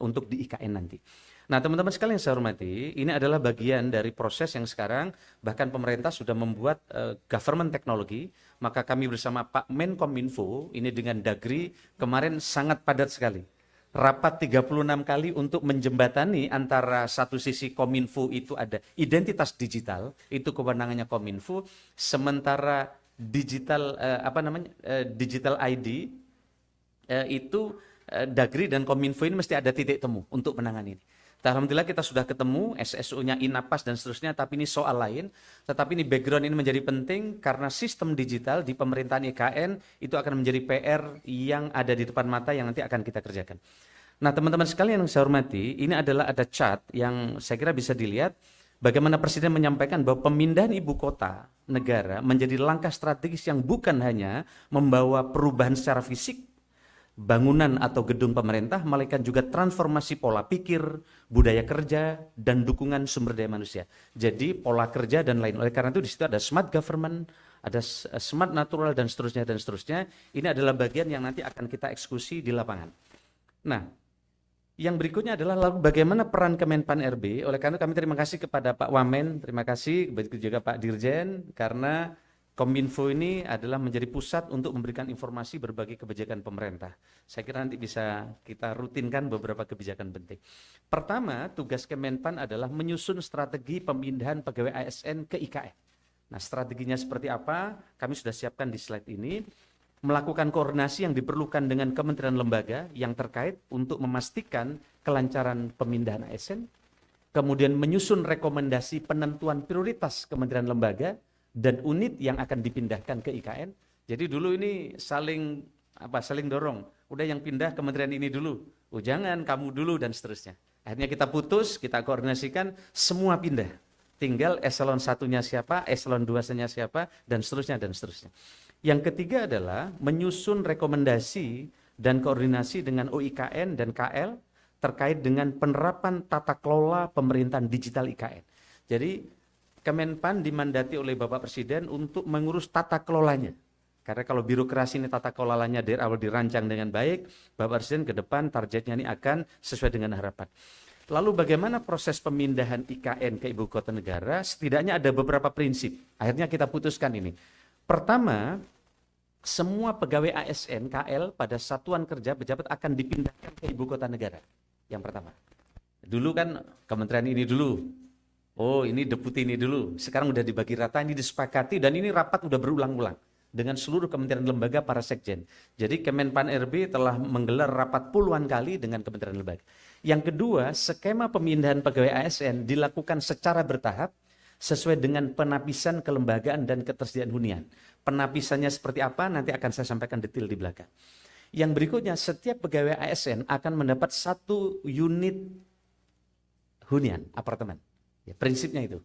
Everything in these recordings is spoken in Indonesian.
untuk di IKN nanti. Nah, teman-teman sekalian yang saya hormati, ini adalah bagian dari proses yang sekarang bahkan pemerintah sudah membuat government teknologi. Maka kami bersama Pak Menkominfo ini dengan Dagri kemarin sangat padat sekali. Rapat 36 kali untuk menjembatani antara satu sisi Kominfo itu ada identitas digital, itu kewenangannya Kominfo, sementara digital digital ID itu Dagri dan Kominfo ini mesti ada titik temu untuk menangani ini. Alhamdulillah kita sudah ketemu SSU-nya Inapas dan seterusnya, tapi ini soal lain. Tetapi ini background ini menjadi penting karena sistem digital di pemerintahan IKN itu akan menjadi PR yang ada di depan mata yang nanti akan kita kerjakan. Nah, teman-teman sekalian yang saya hormati, ini adalah ada chart yang saya kira bisa dilihat bagaimana Presiden menyampaikan bahwa pemindahan ibu kota negara menjadi langkah strategis yang bukan hanya membawa perubahan secara fisik bangunan atau gedung pemerintah, melainkan juga transformasi pola pikir, budaya kerja, dan dukungan sumber daya manusia. Jadi pola kerja dan lain. Oleh karena itu di situ ada smart government, ada smart natural dan seterusnya dan seterusnya. Ini adalah bagian yang nanti akan kita eksekusi di lapangan. Nah, yang berikutnya adalah lalu bagaimana peran Kemenpan RB. Oleh karena itu kami terima kasih kepada Pak Wamen, terima kasih, begitu juga Pak Dirjen, karena Kominfo ini adalah menjadi pusat untuk memberikan informasi berbagai kebijakan pemerintah. Saya kira nanti bisa kita rutinkan beberapa kebijakan penting. Pertama, tugas Kemenpan adalah menyusun strategi pemindahan pegawai ASN ke IKN. Nah, strateginya seperti apa? Kami sudah siapkan di slide ini. Melakukan koordinasi yang diperlukan dengan kementerian lembaga yang terkait untuk memastikan kelancaran pemindahan ASN. Kemudian menyusun rekomendasi penentuan prioritas kementerian lembaga dan unit yang akan dipindahkan ke IKN. Jadi dulu ini saling dorong. Udah yang pindah kementerian ini dulu. Oh jangan, kamu dulu dan seterusnya. Akhirnya kita putus, kita koordinasikan, semua pindah. Tinggal eselon 1-nya siapa, eselon 2-nya siapa, dan seterusnya dan seterusnya. Yang ketiga adalah menyusun rekomendasi dan koordinasi dengan OIKN dan KL terkait dengan penerapan tata kelola pemerintahan digital IKN. Jadi Kemenpan dimandati oleh Bapak Presiden untuk mengurus tata kelolanya. Karena kalau birokrasi ini tata kelolanya dari awal dirancang dengan baik, Bapak Presiden ke depan targetnya ini akan sesuai dengan harapan. Lalu bagaimana proses pemindahan IKN ke Ibu Kota Negara? Setidaknya ada beberapa prinsip. Akhirnya kita putuskan ini. Pertama, semua pegawai ASN KL pada satuan kerja pejabat akan dipindahkan ke Ibu Kota Negara. Yang pertama. Dulu kan kementerian ini dulu. Oh ini deputi ini dulu, sekarang udah dibagi rata, ini disepakati dan ini rapat udah berulang-ulang dengan seluruh kementerian lembaga para sekjen. Jadi Kemenpan RB telah menggelar rapat puluhan kali dengan kementerian lembaga. Yang kedua, skema pemindahan pegawai ASN dilakukan secara bertahap sesuai dengan penapisan kelembagaan dan ketersediaan hunian. Penapisannya seperti apa nanti akan saya sampaikan detail di belakang. Yang berikutnya, setiap pegawai ASN akan mendapat 1 unit hunian, apartemen. Ya, prinsipnya itu.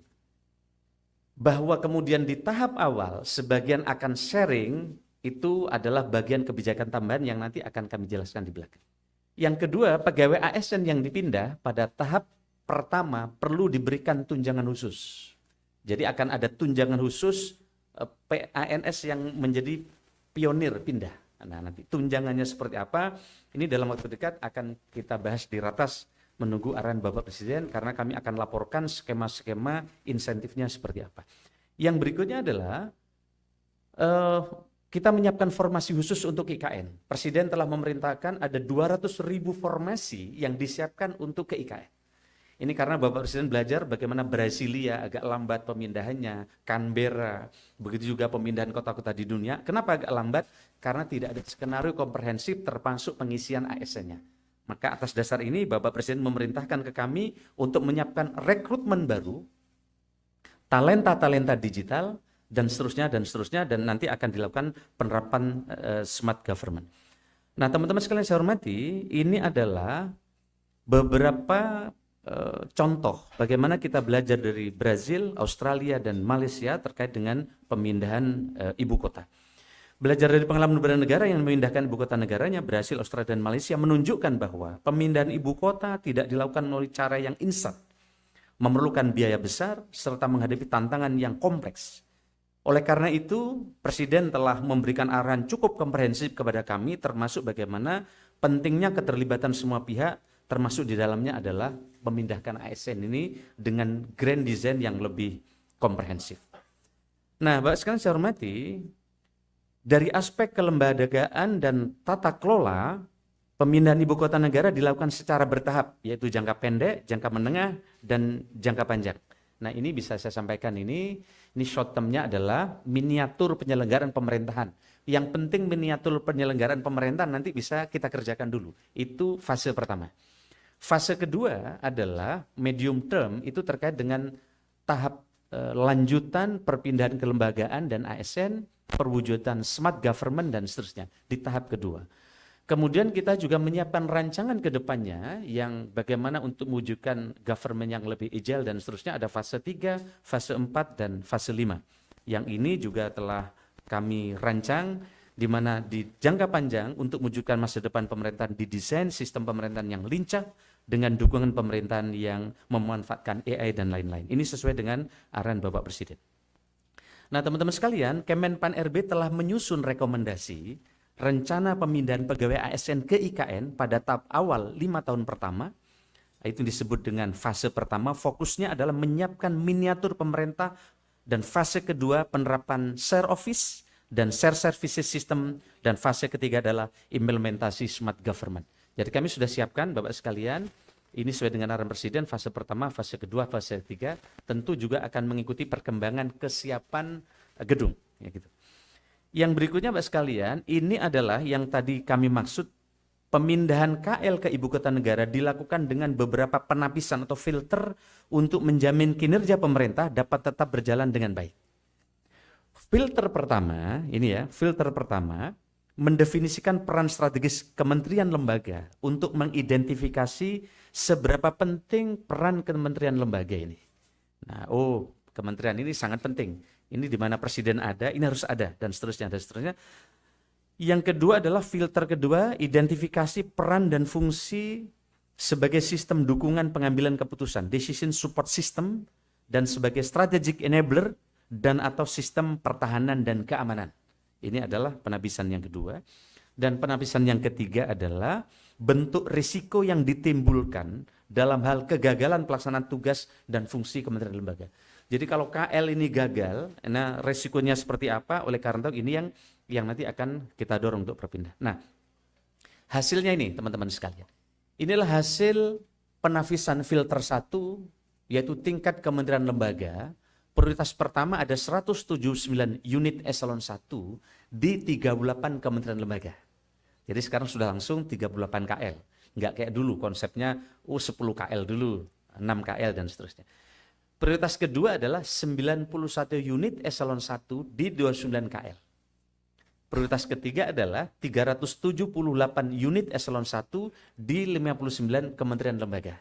Bahwa kemudian di tahap awal sebagian akan sharing itu adalah bagian kebijakan tambahan yang nanti akan kami jelaskan di belakang. Yang kedua, pegawai ASN yang dipindah pada tahap pertama perlu diberikan tunjangan khusus. Jadi akan ada tunjangan khusus PANS yang menjadi pionir pindah. Nah, nanti tunjangannya seperti apa? Ini dalam waktu dekat akan kita bahas di ratas. Menunggu arahan Bapak Presiden karena kami akan laporkan skema-skema insentifnya seperti apa. Yang berikutnya adalah kita menyiapkan formasi khusus untuk IKN. Presiden telah memerintahkan ada 200.000 formasi yang disiapkan untuk ke IKN. Ini karena Bapak Presiden belajar bagaimana Brasilia agak lambat pemindahannya, Canberra, begitu juga pemindahan kota-kota di dunia. Kenapa agak lambat? Karena tidak ada skenario komprehensif termasuk pengisian ASN-nya. Maka atas dasar ini Bapak Presiden memerintahkan ke kami untuk menyiapkan rekrutmen baru, talenta-talenta digital, dan seterusnya, dan nanti akan dilakukan penerapan smart government. Nah teman-teman sekalian saya hormati, ini adalah beberapa contoh bagaimana kita belajar dari Brazil, Australia, dan Malaysia terkait dengan pemindahan ibu kota. Belajar dari pengalaman beberapa negara yang memindahkan ibu kota negaranya, Brasil, Australia, dan Malaysia menunjukkan bahwa pemindahan ibu kota tidak dilakukan melalui cara yang instan, memerlukan biaya besar, serta menghadapi tantangan yang kompleks. Oleh karena itu, Presiden telah memberikan arahan cukup komprehensif kepada kami, termasuk bagaimana pentingnya keterlibatan semua pihak termasuk di dalamnya adalah memindahkan ASN ini dengan grand design yang lebih komprehensif. Nah, Bapak sekalian saya hormati, dari aspek kelembagaan dan tata kelola, pemindahan ibu kota negara dilakukan secara bertahap, yaitu jangka pendek, jangka menengah, dan jangka panjang. Nah, ini bisa saya sampaikan ini short term-nya adalah miniatur penyelenggaraan pemerintahan. Yang penting miniatur penyelenggaraan pemerintahan nanti bisa kita kerjakan dulu. Itu fase pertama. Fase kedua adalah medium term, itu terkait dengan tahap lanjutan perpindahan kelembagaan dan ASN, perwujudan smart government dan seterusnya di tahap kedua. Kemudian kita juga menyiapkan rancangan ke depannya yang bagaimana untuk mewujudkan government yang lebih agile dan seterusnya. Ada fase 3, fase 4, dan fase 5. Yang ini juga telah kami rancang di mana di jangka panjang untuk mewujudkan masa depan pemerintahan didesain sistem pemerintahan yang lincah dengan dukungan pemerintahan yang memanfaatkan AI dan lain-lain. Ini sesuai dengan arahan Bapak Presiden. Nah, teman-teman sekalian, Kemenpan RB telah menyusun rekomendasi rencana pemindahan pegawai ASN ke IKN pada tahap awal 5 tahun pertama. Itu disebut dengan fase pertama, fokusnya adalah menyiapkan miniatur pemerintah, dan fase kedua penerapan share office dan share services system, dan fase ketiga adalah implementasi smart government. Jadi kami sudah siapkan Bapak sekalian, ini sesuai dengan arahan Presiden, fase pertama, fase kedua, fase ketiga, tentu juga akan mengikuti perkembangan kesiapan gedung. Ya, gitu. Yang berikutnya Bapak sekalian, ini adalah yang tadi kami maksud, pemindahan KL ke ibu kota negara dilakukan dengan beberapa penapisan atau filter untuk menjamin kinerja pemerintah dapat tetap berjalan dengan baik. Filter pertama, ini ya, filter pertama mendefinisikan peran strategis kementerian lembaga untuk mengidentifikasi seberapa penting peran kementerian lembaga ini. Nah, kementerian ini sangat penting. Ini di mana presiden ada, ini harus ada, dan seterusnya, dan seterusnya. Yang kedua adalah filter kedua, identifikasi peran dan fungsi sebagai sistem dukungan pengambilan keputusan, decision support system, dan sebagai strategic enabler, dan atau sistem pertahanan dan keamanan. Ini adalah penapisan yang kedua. Dan penapisan yang ketiga adalah bentuk risiko yang ditimbulkan dalam hal kegagalan pelaksanaan tugas dan fungsi kementerian lembaga. Jadi kalau KL ini gagal, nah risikonya seperti apa? Oleh karena itu ini yang nanti akan kita dorong untuk berpindah. Nah, hasilnya ini teman-teman sekalian. Inilah hasil penapisan filter 1, yaitu tingkat kementerian lembaga. Prioritas pertama ada 179 unit eselon 1 di 38 kementerian lembaga. Jadi sekarang sudah langsung 38 KL. Enggak kayak dulu konsepnya 10 KL dulu, 6 KL dan seterusnya. Prioritas kedua adalah 91 unit eselon 1 di 29 KL. Prioritas ketiga adalah 378 unit eselon 1 di 59 kementerian lembaga.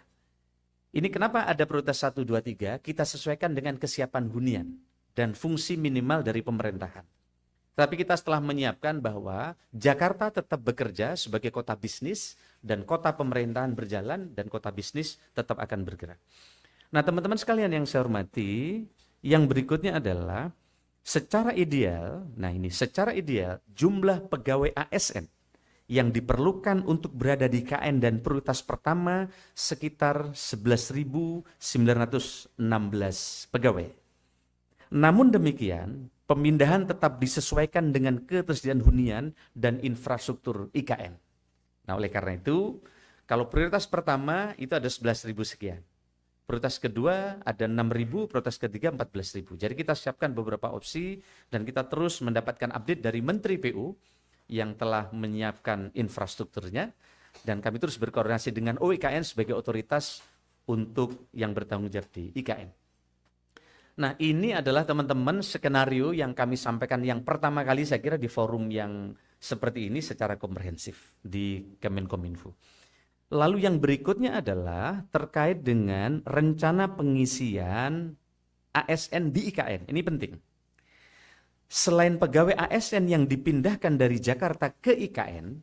Ini kenapa ada prioritas 1, 2, 3, kita sesuaikan dengan kesiapan hunian dan fungsi minimal dari pemerintahan. Tapi kita setelah menyiapkan bahwa Jakarta tetap bekerja sebagai kota bisnis dan kota pemerintahan berjalan dan kota bisnis tetap akan bergerak. Nah, teman-teman sekalian yang saya hormati, yang berikutnya adalah secara ideal, secara ideal jumlah pegawai ASN yang diperlukan untuk berada di KN dan prioritas pertama sekitar 11.916 pegawai. Namun demikian, pemindahan tetap disesuaikan dengan ketersediaan hunian dan infrastruktur IKN. Nah, oleh karena itu, kalau prioritas pertama itu ada 11.000 sekian. Prioritas kedua ada 6.000, prioritas ketiga 14.000. Jadi kita siapkan beberapa opsi dan kita terus mendapatkan update dari Menteri PU yang telah menyiapkan infrastrukturnya, dan kami terus berkoordinasi dengan OIKN sebagai otoritas untuk yang bertanggung jawab di IKN. Nah, ini adalah teman-teman skenario yang kami sampaikan yang pertama kali saya kira di forum yang seperti ini secara komprehensif di Kemenkominfo. Lalu yang berikutnya adalah terkait dengan rencana pengisian ASN di IKN. Ini penting. Selain pegawai ASN yang dipindahkan dari Jakarta ke IKN,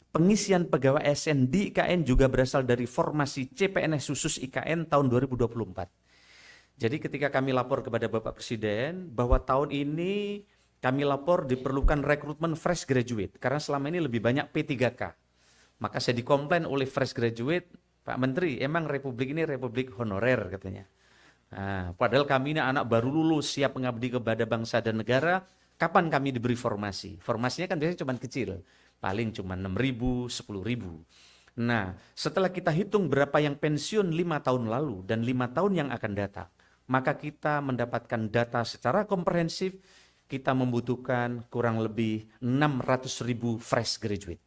pengisian pegawai ASN di IKN juga berasal dari formasi CPNS khusus IKN tahun 2024. Jadi ketika kami lapor kepada Bapak Presiden bahwa tahun ini kami lapor diperlukan rekrutmen fresh graduate, karena selama ini lebih banyak P3K. Maka saya dikomplain oleh fresh graduate, Pak Menteri, emang Republik ini Republik honorer katanya. Nah, padahal kami ini anak baru lulus, siap mengabdi kepada bangsa dan negara, kapan kami diberi formasi? Formasinya kan biasanya cuma kecil, paling cuma 6.000, 10.000. Nah, setelah kita hitung berapa yang pensiun 5 tahun lalu dan 5 tahun yang akan datang, maka kita mendapatkan data secara komprehensif, kita membutuhkan kurang lebih 600.000 fresh graduate.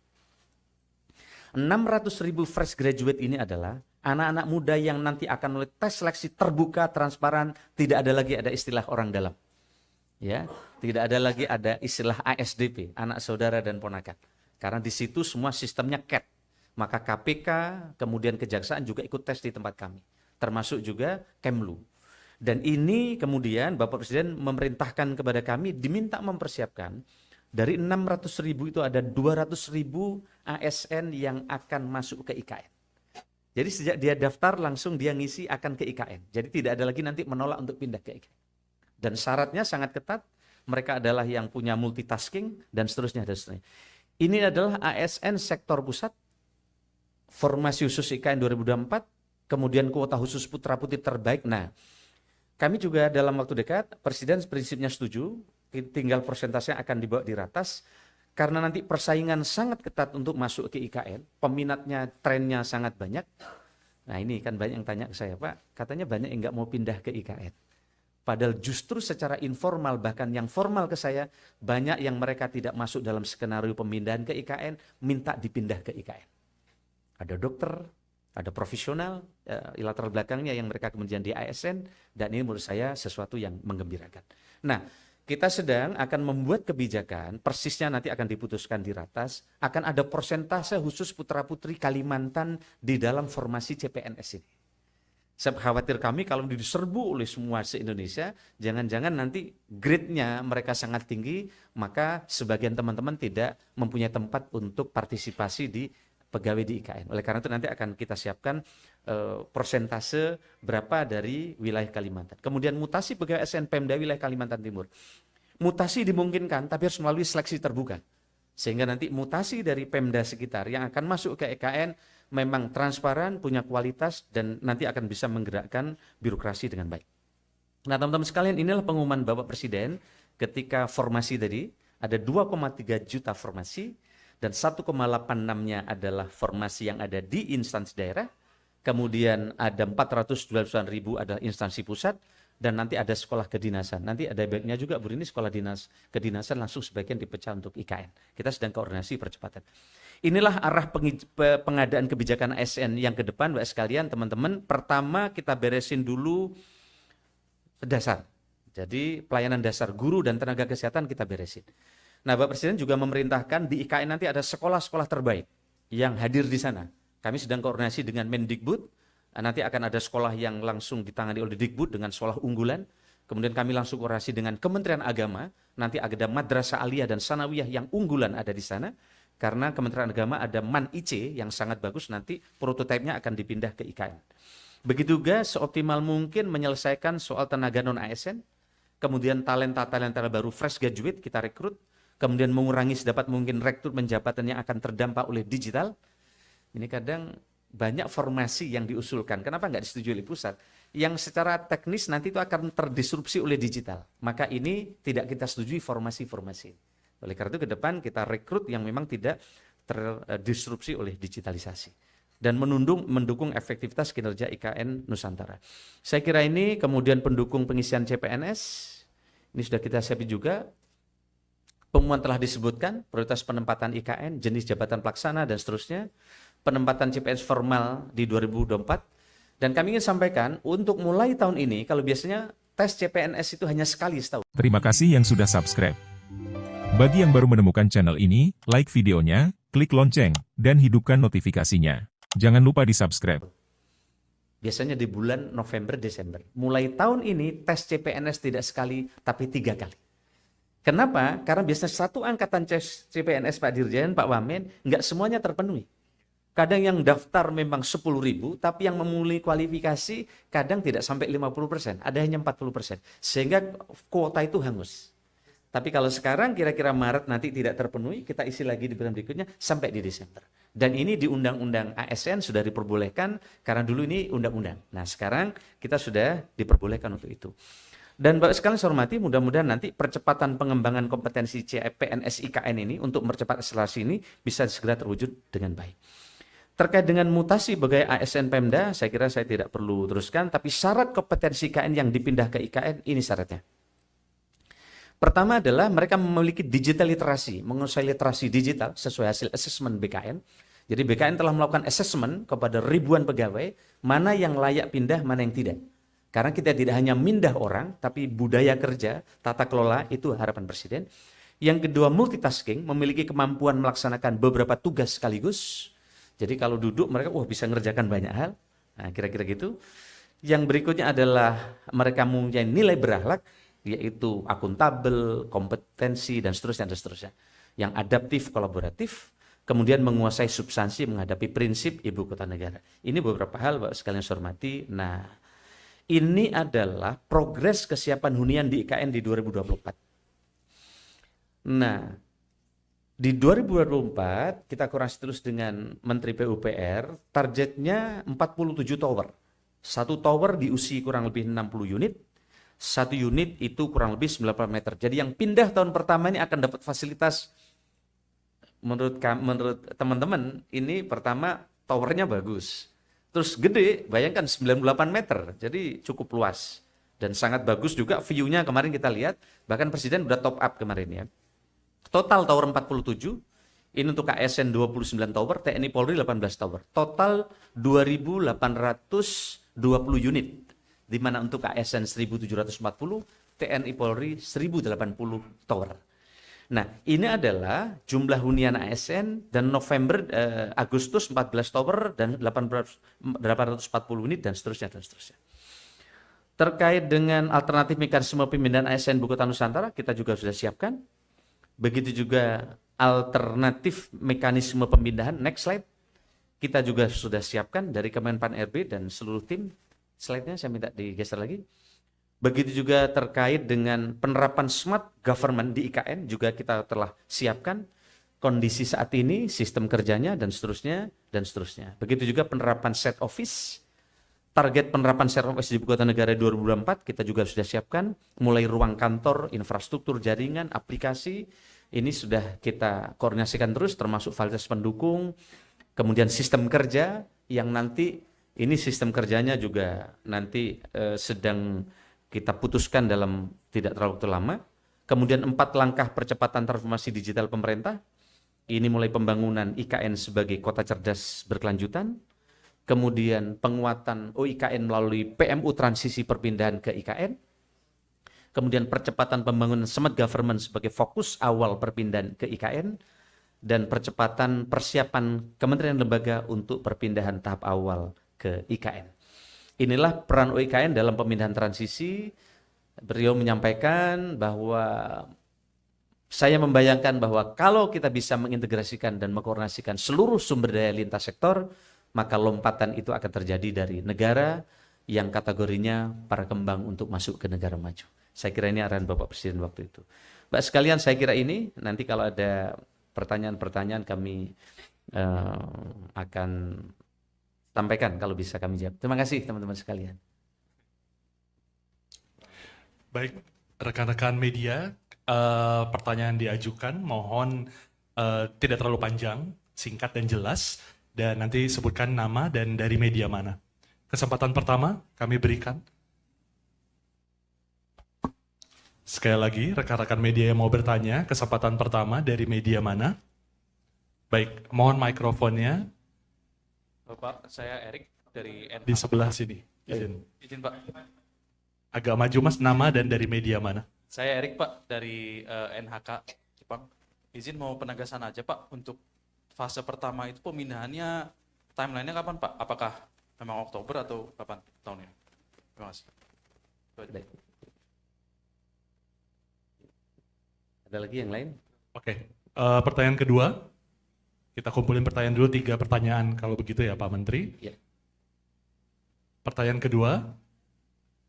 600.000 fresh graduate ini adalah anak-anak muda yang nanti akan oleh tes seleksi terbuka, transparan, tidak ada lagi ada istilah orang dalam. Ya, tidak ada lagi ada istilah ASDP, anak saudara dan ponakan. Karena di situ semua sistemnya CAT. Maka KPK, kemudian Kejaksaan juga ikut tes di tempat kami. Termasuk juga Kemlu. Dan ini kemudian Bapak Presiden memerintahkan kepada kami diminta mempersiapkan dari 600.000 itu ada 200.000 ASN yang akan masuk ke IKN. Jadi sejak dia daftar langsung dia ngisi akan ke IKN. Jadi tidak ada lagi nanti menolak untuk pindah ke IKN. Dan syaratnya sangat ketat, mereka adalah yang punya multitasking dan seterusnya dan seterusnya. Ini adalah ASN sektor pusat, formasi khusus IKN 2024, kemudian kuota khusus putra putri terbaik. Nah, kami juga dalam waktu dekat, Presiden prinsipnya setuju, tinggal persentasenya akan dibawa di ratas, karena nanti persaingan sangat ketat untuk masuk ke IKN, peminatnya, trennya sangat banyak. Nah ini kan banyak yang tanya ke saya, Pak, katanya banyak yang nggak mau pindah ke IKN. Padahal justru secara informal, bahkan yang formal ke saya, banyak yang mereka tidak masuk dalam skenario pemindahan ke IKN, minta dipindah ke IKN. Ada dokter, ada profesional, latar belakangnya yang mereka kemudian di ASN, dan ini menurut saya sesuatu yang menggembirakan. Nah, kita sedang akan membuat kebijakan, persisnya nanti akan diputuskan di ratas, akan ada persentase khusus putra-putri Kalimantan di dalam formasi CPNS ini. Saya khawatir kami kalau diserbu oleh semua se-Indonesia, jangan-jangan nanti grade-nya mereka sangat tinggi, maka sebagian teman-teman tidak mempunyai tempat untuk partisipasi di pegawai di IKN. Oleh karena itu nanti akan kita siapkan persentase berapa dari wilayah Kalimantan. Kemudian mutasi pegawai ASN Pemda wilayah Kalimantan Timur. Mutasi dimungkinkan tapi harus melalui seleksi terbuka. Sehingga nanti mutasi dari Pemda sekitar yang akan masuk ke IKN memang transparan, punya kualitas dan nanti akan bisa menggerakkan birokrasi dengan baik. Nah, teman-teman sekalian, inilah pengumuman Bapak Presiden ketika formasi tadi, ada 2,3 juta formasi dan 1,86-nya adalah formasi yang ada di instansi daerah. Kemudian ada 429.000 adalah instansi pusat, dan nanti ada sekolah kedinasan. Nanti ada baiknya juga, Bu, ini sekolah kedinasan langsung sebagian dipecah untuk IKN. Kita sedang koordinasi percepatan. Inilah arah pengadaan kebijakan ASN yang ke depan, Bapak sekalian, teman-teman. Pertama kita beresin dulu dasar. Jadi pelayanan dasar guru dan tenaga kesehatan kita beresin. Nah, Bapak Presiden juga memerintahkan di IKN nanti ada sekolah-sekolah terbaik yang hadir di sana. Kami sedang koordinasi dengan Mendikbud, nanti akan ada sekolah yang langsung ditangani oleh Dikbud dengan sekolah unggulan. Kemudian kami langsung koordinasi dengan Kementerian Agama, nanti ada madrasah aliyah dan sanawiyah yang unggulan ada di sana. Karena Kementerian Agama ada MAN IC yang sangat bagus, nanti prototipenya akan dipindah ke IKN. Begitu juga seoptimal mungkin menyelesaikan soal tenaga non-ASN, kemudian talenta-talenta baru fresh graduate kita rekrut, kemudian mengurangi sedapat mungkin rekrutmen jabatan yang akan terdampak oleh digital. Ini kadang banyak formasi yang diusulkan. Kenapa nggak disetujui oleh pusat? Yang secara teknis nanti itu akan terdisrupsi oleh digital. Maka ini tidak kita setujui formasi-formasi. Oleh karena itu ke depan kita rekrut yang memang tidak terdisrupsi oleh digitalisasi. Dan mendukung efektivitas kinerja IKN Nusantara. Saya kira ini kemudian pendukung pengisian CPNS. Ini sudah kita siapin juga. Pengumuman telah disebutkan, prioritas penempatan IKN, jenis jabatan pelaksana, dan seterusnya. Penempatan CPNS formal di 2024. Dan kami ingin sampaikan, untuk mulai tahun ini, kalau biasanya tes CPNS itu hanya sekali setahun. Terima kasih yang sudah subscribe. Bagi yang baru menemukan channel ini, like videonya, klik lonceng, dan hidupkan notifikasinya. Jangan lupa di subscribe. Biasanya di bulan November, Desember. Mulai tahun ini, tes CPNS tidak sekali, tapi 3 kali. Kenapa? Karena biasanya satu angkatan CPNS Pak Dirjen, Pak Wamen, nggak semuanya terpenuhi. Kadang yang daftar memang 10.000, tapi yang memulai kualifikasi kadang tidak sampai 50%, ada hanya 40%. Sehingga kuota itu hangus. Tapi kalau sekarang kira-kira Maret nanti tidak terpenuhi, kita isi lagi di bulan berikutnya sampai di Desember. Dan ini di Undang-Undang ASN sudah diperbolehkan karena dulu ini undang-undang. Nah, sekarang kita sudah diperbolehkan untuk itu. Dan Bapak sekalian saya hormati, mudah-mudahan nanti percepatan pengembangan kompetensi CPNS IKN ini untuk mempercepat akselerasi ini bisa segera terwujud dengan baik. Terkait dengan mutasi sebagai ASN Pemda, saya kira saya tidak perlu teruskan, tapi syarat kompetensi IKN yang dipindah ke IKN, ini syaratnya. Pertama adalah mereka memiliki digital literasi, menguasai literasi digital sesuai hasil asesmen BKN. Jadi BKN telah melakukan asesmen kepada ribuan pegawai, mana yang layak pindah, mana yang tidak. Karena kita tidak hanya mindah orang, tapi budaya kerja, tata kelola, itu harapan Presiden. Yang kedua, multitasking, memiliki kemampuan melaksanakan beberapa tugas sekaligus. Jadi kalau duduk, mereka bisa ngerjakan banyak hal. Nah, kira-kira gitu. Yang berikutnya adalah mereka mempunyai nilai berakhlak, yaitu akuntabel, kompetensi, dan seterusnya, dan seterusnya. Yang adaptif, kolaboratif, kemudian menguasai substansi menghadapi prinsip ibu kota negara. Ini beberapa hal, Bapak sekalian saya hormati. Nah, ini adalah progres kesiapan hunian di IKN di 2024. Nah, di 2024 kita koordinasi terus dengan Menteri PUPR, targetnya 47 tower. Satu tower diusi kurang lebih 60 unit, satu unit itu kurang lebih 90 meter. Jadi yang pindah tahun pertama ini akan dapat fasilitas, menurut teman-teman, ini pertama towernya bagus. Terus gede, bayangkan 98 meter, jadi cukup luas. Dan sangat bagus juga view-nya kemarin kita lihat, bahkan Presiden udah top up kemarin ya. Total tower 47, ini untuk KSN 29 tower, TNI Polri 18 tower. Total 2.820 unit, di mana untuk KSN 1.740, TNI Polri 1.080 tower. Nah, ini adalah jumlah hunian ASN dan Agustus 14 tower dan 840 unit dan seterusnya dan seterusnya. Terkait dengan alternatif mekanisme pemindahan ASN Ibu Kota Nusantara, kita juga sudah siapkan. Begitu juga alternatif mekanisme pemindahan, next slide, kita juga sudah siapkan dari Kemenpan RB dan seluruh tim. Slide-nya saya minta digeser lagi. Begitu juga terkait dengan penerapan smart government di IKN juga kita telah siapkan kondisi saat ini, sistem kerjanya dan seterusnya dan seterusnya. Begitu juga penerapan set office. Target penerapan set office di Ibu Kota Negara 2024 kita juga sudah siapkan, mulai ruang kantor, infrastruktur jaringan, aplikasi. Ini sudah kita koordinasikan terus termasuk fasilitas pendukung, kemudian sistem kerja yang nanti ini sistem kerjanya juga nanti sedang kita putuskan dalam tidak terlalu waktu lama. Kemudian 4 langkah percepatan transformasi digital pemerintah. Ini mulai pembangunan IKN sebagai kota cerdas berkelanjutan. Kemudian penguatan OIKN melalui PMU transisi perpindahan ke IKN. Kemudian percepatan pembangunan smart government sebagai fokus awal perpindahan ke IKN. Dan percepatan persiapan kementerian lembaga untuk perpindahan tahap awal ke IKN. Inilah peran OIKN dalam pemindahan transisi. Beliau menyampaikan bahwa saya membayangkan bahwa kalau kita bisa mengintegrasikan dan mengkoordinasikan seluruh sumber daya lintas sektor, maka lompatan itu akan terjadi dari negara yang kategorinya para kembang untuk masuk ke negara maju. Saya kira ini arahan Bapak Presiden waktu itu. Mbak sekalian, saya kira ini nanti kalau ada pertanyaan-pertanyaan kami akan sampaikan kalau bisa kami jawab. Terima kasih teman-teman sekalian. Baik, rekan-rekan media, pertanyaan diajukan, mohon tidak terlalu panjang, singkat dan jelas, dan nanti sebutkan nama dan dari media mana. Kesempatan pertama kami berikan. Sekali lagi, rekan-rekan media yang mau bertanya, kesempatan pertama dari media mana? Baik, mohon mikrofonnya. Bapak, saya Erik dari NHK. Di sebelah sini. Izin Pak. Agak maju Mas, nama dan dari media mana? Saya Erik Pak dari NHK Jepang. Izin mau penegasan aja Pak, untuk fase pertama itu pemindahannya timeline-nya kapan Pak? Apakah memang Oktober atau kapan tahunnya? Terima kasih. Baik. Ada lagi yang lain? Oke, pertanyaan kedua. Kita kumpulin pertanyaan dulu, 3 pertanyaan kalau begitu ya Pak Menteri. Ya. Pertanyaan kedua,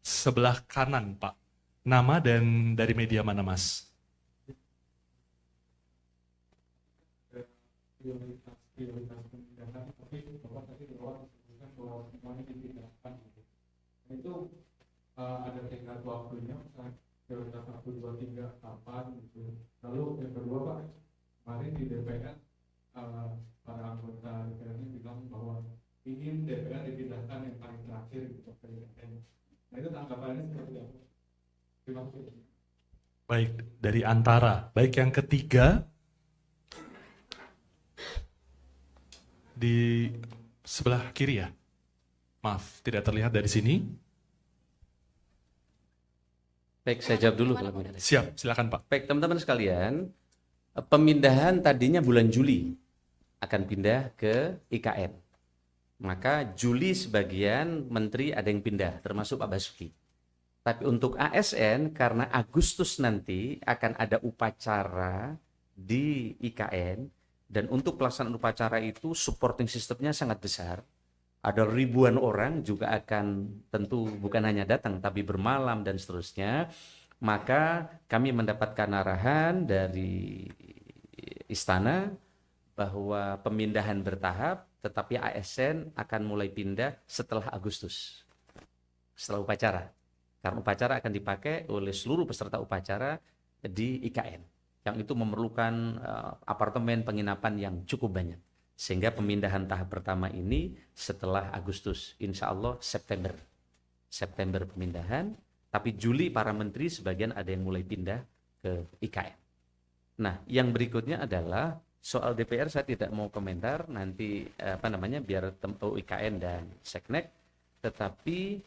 sebelah kanan Pak. Nama dan dari media mana Mas? prioritas pemindahan, tapi Bapak tadi di awal disebutkan bahwa semuanya dipindahkan gitu. Nah, itu ada tenggat waktunya, misalnya prioritas 1, 2, 3, kapan gitu. Lalu yang kedua Pak, kemarin di DPR para anggota DPR ini bilang bahwa ingin DPR dipindahkan yang paling terakhir gitu ke IKN. Nah itu tanggapannya seperti apa? Terima kasih. Baik, dari antara. Baik, yang ketiga di sebelah kiri ya. Maaf, tidak terlihat dari sini. Baik, saya jawab dulu kalau begitu. Siap, silakan Pak. Baik, teman-teman sekalian, pemindahan tadinya bulan Juli akan pindah ke IKN. Maka Juli sebagian menteri ada yang pindah, termasuk Pak Basuki. Tapi untuk ASN, karena Agustus nanti akan ada upacara di IKN, dan untuk pelaksanaan upacara itu supporting sistemnya sangat besar. Ada ribuan orang juga akan tentu bukan hanya datang, tapi bermalam dan seterusnya. Maka kami mendapatkan arahan dari istana bahwa pemindahan bertahap, tetapi ASN akan mulai pindah setelah Agustus, setelah upacara. Karena upacara akan dipakai oleh seluruh peserta upacara di IKN, yang itu memerlukan apartemen penginapan yang cukup banyak. Sehingga pemindahan tahap pertama ini setelah Agustus, insya Allah September pemindahan, tapi Juli para menteri sebagian ada yang mulai pindah ke IKN. Nah, yang berikutnya adalah soal DPR saya tidak mau komentar nanti biar IKN dan Seknek, tetapi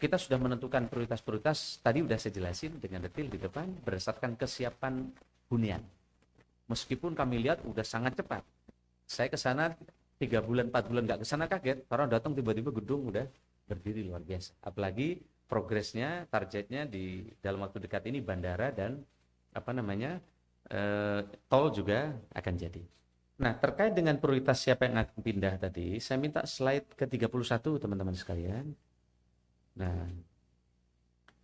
kita sudah menentukan prioritas-prioritas, tadi sudah saya jelasin dengan detail di depan berdasarkan kesiapan hunian. Meskipun kami lihat sudah sangat cepat. Saya ke sana 3 bulan, 4 bulan nggak ke sana kaget, orang datang tiba-tiba gedung udah berdiri luar biasa. Apalagi progresnya, targetnya di dalam waktu dekat ini bandara dan tol juga akan jadi. Nah, terkait dengan prioritas siapa yang akan pindah tadi, saya minta slide ke-31 teman-teman sekalian.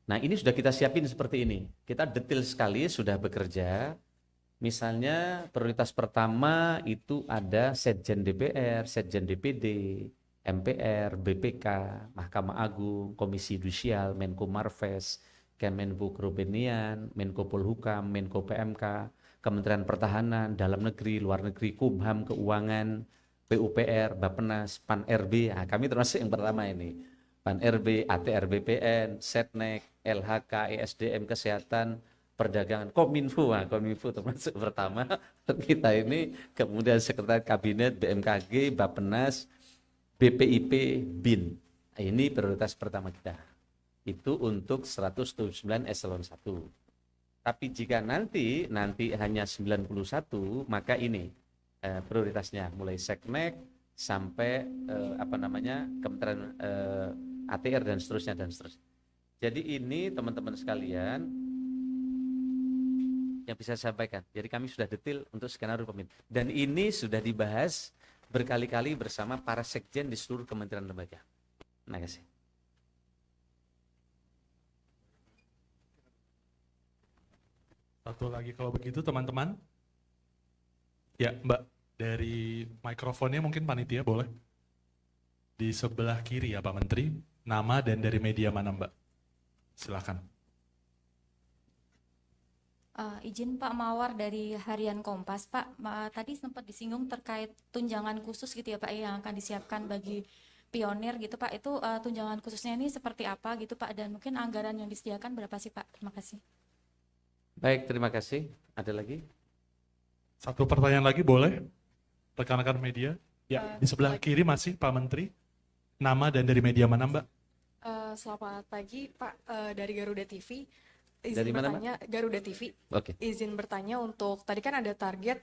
Nah, ini sudah kita siapin seperti ini. Kita detail sekali sudah bekerja. Misalnya prioritas pertama itu ada Setjen DPR, Setjen DPD, MPR, BPK, Mahkamah Agung, Komisi Yudisial, Menko Marves, Kemenko Perekonomian, Menko Polhukam, Menko PMK, Kementerian Pertahanan, Dalam Negeri, Luar Negeri, Kumham, Keuangan, PUPR, Bappenas, Pan-RB. Nah, kami termasuk yang pertama ini. Pan-RB, ATR BPN, Setnek, LHK, ESDM, Kesehatan, Perdagangan, Kominfo. Nah, Kominfo termasuk pertama kita ini, kemudian Sekretariat Kabinet, BMKG, Bappenas, BPIP, BIN. Nah, ini prioritas pertama kita. Itu untuk 179 eselon 1. Tapi jika nanti hanya 91, maka ini prioritasnya mulai Seknek sampai Kementerian ATR dan seterusnya. Jadi ini teman-teman sekalian yang bisa saya sampaikan. Jadi kami sudah detail untuk skenario pemimpin. Dan ini sudah dibahas berkali-kali bersama para sekjen di seluruh kementerian lembaga. Terima kasih. Satu lagi kalau begitu teman-teman. Ya Mbak, dari mikrofonnya mungkin panitia boleh. Di sebelah kiri ya Pak Menteri, nama dan dari media mana Mbak? Silakan. Izin Pak Mawar dari Harian Kompas. Pak, tadi sempat disinggung terkait tunjangan khusus gitu ya Pak yang akan disiapkan bagi pionir gitu Pak. Itu tunjangan khususnya ini seperti apa gitu Pak, dan mungkin anggaran yang disediakan berapa sih Pak? Terima kasih. Baik, terima kasih. Ada lagi? Satu pertanyaan lagi boleh? Rekan-rekan media. Ya, di sebelah kiri masih Pak Menteri. Nama dan dari media mana Mbak? Selamat pagi Pak, dari Garuda TV. Dari mana, bertanya, Garuda TV. Oke. Izin bertanya untuk, tadi kan ada target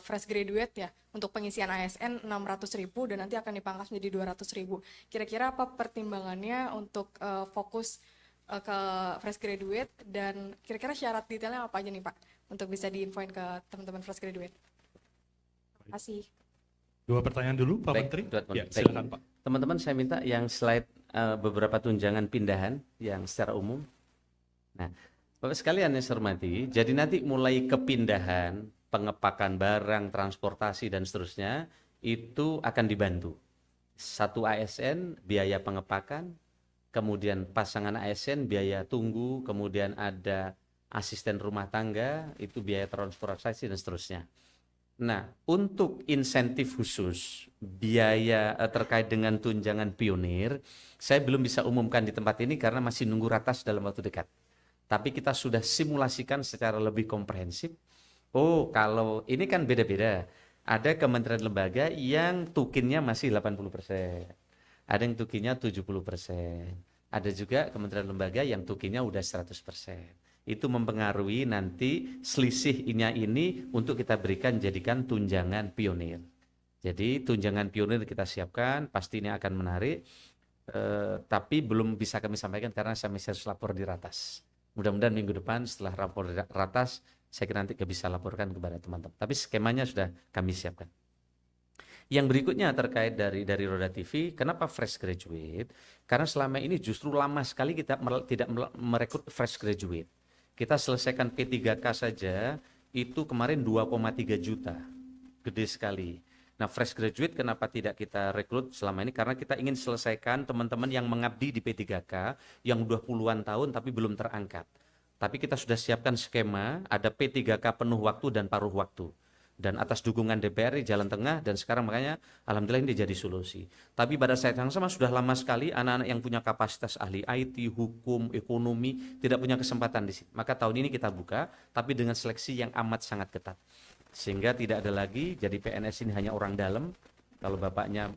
fresh graduate ya, untuk pengisian ASN 600.000 dan nanti akan dipangkas menjadi 200.000. Kira-kira apa pertimbangannya untuk fokus ke fresh graduate, dan kira-kira syarat detailnya apa aja nih Pak, untuk bisa diinfoin ke teman-teman fresh graduate? Terima kasih. Dua pertanyaan dulu Pak Baik, Menteri. Tuan. Ya, Baik. silakan Pak. Teman-teman saya minta yang slide beberapa tunjangan pindahan yang secara umum. Nah, Bapak sekalian yang saya hormati, jadi nanti mulai kepindahan pengepakan barang, transportasi dan seterusnya itu akan dibantu. Satu ASN biaya pengepakan, kemudian pasangan ASN biaya tunggu, kemudian ada asisten rumah tangga, itu biaya transportasi dan seterusnya. Nah, untuk insentif khusus biaya terkait dengan tunjangan pionir, saya belum bisa umumkan di tempat ini karena masih nunggu ratas dalam waktu dekat. Tapi kita sudah simulasikan secara lebih komprehensif. Oh, kalau ini kan beda-beda. Ada kementerian lembaga yang tukinnya masih 80%. Ada yang tukinnya 70%. Ada juga kementerian lembaga yang tukinnya udah 100%. Itu mempengaruhi nanti selisihnya ini untuk kita jadikan tunjangan pionir. Jadi tunjangan pionir kita siapkan, pasti ini akan menarik, tapi belum bisa kami sampaikan karena saya masih harus lapor di ratas. Mudah-mudahan minggu depan setelah lapor di ratas, saya kira nanti bisa laporkan kepada teman-teman. Tapi skemanya sudah kami siapkan. Yang berikutnya terkait dari Roda TV, kenapa fresh graduate? Karena selama ini justru lama sekali kita tidak merekrut fresh graduate. Kita selesaikan P3K saja, itu kemarin 2,3 juta. Gede sekali. Nah, fresh graduate kenapa tidak kita rekrut selama ini? Karena kita ingin selesaikan teman-teman yang mengabdi di P3K, yang udah puluhan tahun tapi belum terangkat. Tapi kita sudah siapkan skema, ada P3K penuh waktu dan paruh waktu. Dan atas dukungan DPR di jalan tengah, dan sekarang makanya alhamdulillah ini jadi solusi. Tapi pada saat yang sama sudah lama sekali anak-anak yang punya kapasitas ahli IT, hukum, ekonomi tidak punya kesempatan di sini. Maka tahun ini kita buka, tapi dengan seleksi yang amat sangat ketat. Sehingga tidak ada lagi jadi PNS ini hanya orang dalam. Kalau bapaknya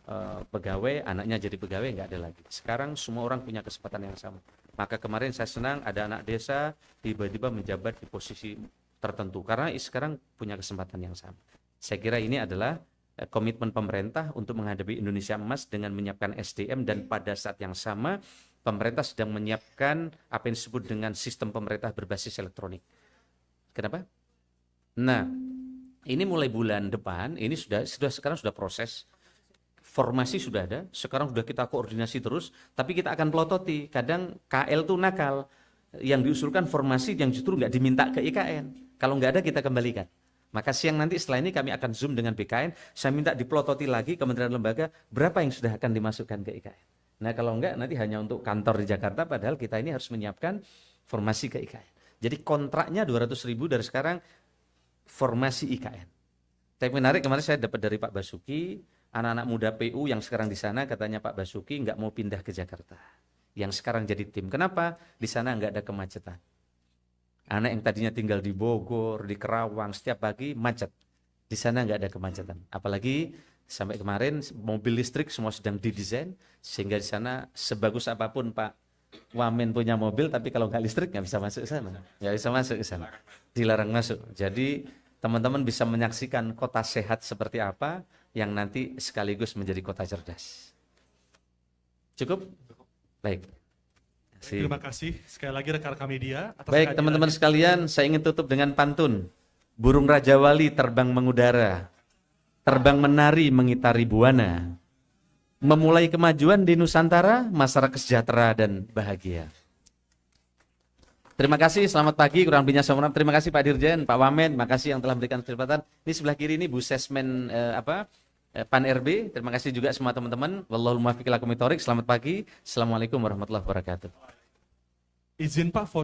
pegawai, anaknya jadi pegawai, nggak ada lagi. Sekarang semua orang punya kesempatan yang sama. Maka kemarin saya senang ada anak desa tiba-tiba menjabat di posisi tertentu karena sekarang punya kesempatan yang sama. Saya kira ini adalah komitmen pemerintah untuk menghadapi Indonesia Emas dengan menyiapkan SDM, dan pada saat yang sama pemerintah sedang menyiapkan apa yang disebut dengan sistem pemerintah berbasis elektronik. Kenapa? Nah, ini mulai bulan depan ini sekarang sudah proses. Formasi sudah ada, sekarang sudah kita koordinasi terus, tapi kita akan pelototi. Kadang KL tuh nakal, yang diusulkan formasi yang justru nggak diminta ke IKN. Kalau nggak ada kita kembalikan. Maka siang nanti setelah ini kami akan zoom dengan BKN, saya minta dipelototi lagi kementerian lembaga berapa yang sudah akan dimasukkan ke IKN. Nah kalau enggak nanti hanya untuk kantor di Jakarta, padahal kita ini harus menyiapkan formasi ke IKN. Jadi kontraknya 200.000 dari sekarang formasi IKN. Tapi menarik, kemarin saya dapat dari Pak Basuki, anak-anak muda PU yang sekarang di sana, katanya Pak Basuki nggak mau pindah ke Jakarta. Yang sekarang jadi tim. Kenapa? Di sana nggak ada kemacetan. Anak yang tadinya tinggal di Bogor, di Kerawang, setiap pagi macet. Di sana nggak ada kemacetan. Apalagi sampai kemarin mobil listrik semua sedang didesain, sehingga di sana sebagus apapun Pak Wamen punya mobil, tapi kalau nggak listrik nggak bisa masuk ke sana. Nggak bisa masuk ke sana. Dilarang masuk. Jadi teman-teman bisa menyaksikan kota sehat seperti apa yang nanti sekaligus menjadi kota cerdas. Cukup? Baik. Terima kasih sekali lagi rekan-rekan media. Baik teman-teman sekalian, saya ingin tutup dengan pantun. Burung Raja Wali terbang mengudara, terbang menari mengitari buana, memulai kemajuan di Nusantara, masyarakat sejahtera dan bahagia. Terima kasih, selamat pagi, kurang lebihnya sempurna. Terima kasih Pak Dirjen, Pak Wamen, terima kasih yang telah memberikan kesempatan. Ini sebelah kiri ini Bu Sesmen Pan RB. Terima kasih juga semua teman-teman. Wallahul muwaffiq ila aqwamit thoriq. Selamat pagi. Assalamualaikum warahmatullahi wabarakatuh. Izin Pak